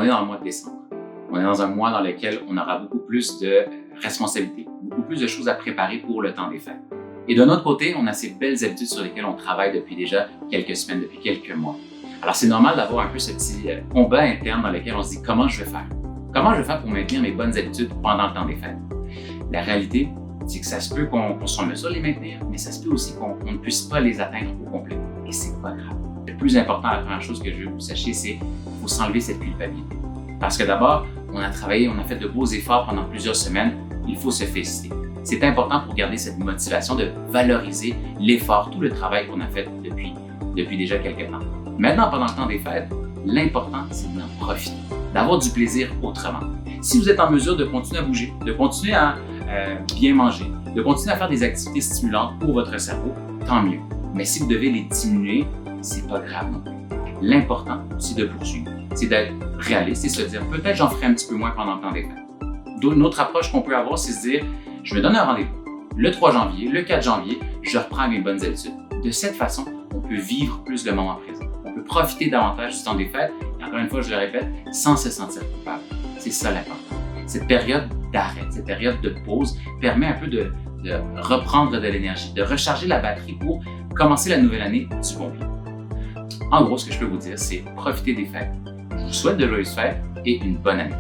on est dans le mois de décembre. On est dans un mois dans lequel on aura beaucoup plus de responsabilités, beaucoup plus de choses à préparer pour le temps des fêtes. Et de notre côté, on a ces belles habitudes sur lesquelles on travaille depuis déjà quelques semaines, depuis quelques mois. Alors, c'est normal d'avoir un peu ce petit combat interne dans lequel on se dit comment je vais faire? Comment je vais faire pour maintenir mes bonnes habitudes pendant le temps des fêtes? La réalité, c'est que ça se peut qu'on soit en mesure de les maintenir, mais ça se peut aussi qu'on ne puisse pas les atteindre au complet. Et c'est pas grave. Le plus important, la première chose que je veux que vous sachiez, c'est qu'il faut s'enlever cette culpabilité. Parce que d'abord, on a travaillé, on a fait de beaux efforts pendant plusieurs semaines, il faut se féliciter. C'est important pour garder cette motivation de valoriser l'effort, tout le travail qu'on a fait depuis déjà quelques temps. Maintenant, pendant le temps des fêtes, l'important, c'est d'en profiter, d'avoir du plaisir autrement. Si vous êtes en mesure de continuer à bouger, de continuer à bien manger, de continuer à faire des activités stimulantes pour votre cerveau, tant mieux. Mais si vous devez les diminuer, c'est pas grave non plus. L'important, c'est de poursuivre, c'est d'être réaliste et se dire peut-être j'en ferai un petit peu moins pendant le temps des fêtes. Une autre approche qu'on peut avoir, c'est se dire je me donne un rendez-vous. Le 3 janvier, le 4 janvier, je reprends mes bonnes habitudes. De cette façon, on peut vivre plus le moment présent. On peut profiter davantage du temps des fêtes, et encore une fois, je le répète, sans se sentir coupable. C'est ça l'important. Cette période d'arrêt, cette période de pause permet un peu de reprendre de l'énergie, de recharger la batterie pour commencer la nouvelle année du bon pied. En gros, ce que je peux vous dire, c'est profiter des fêtes. Je vous souhaite de joyeuses fêtes et une bonne année.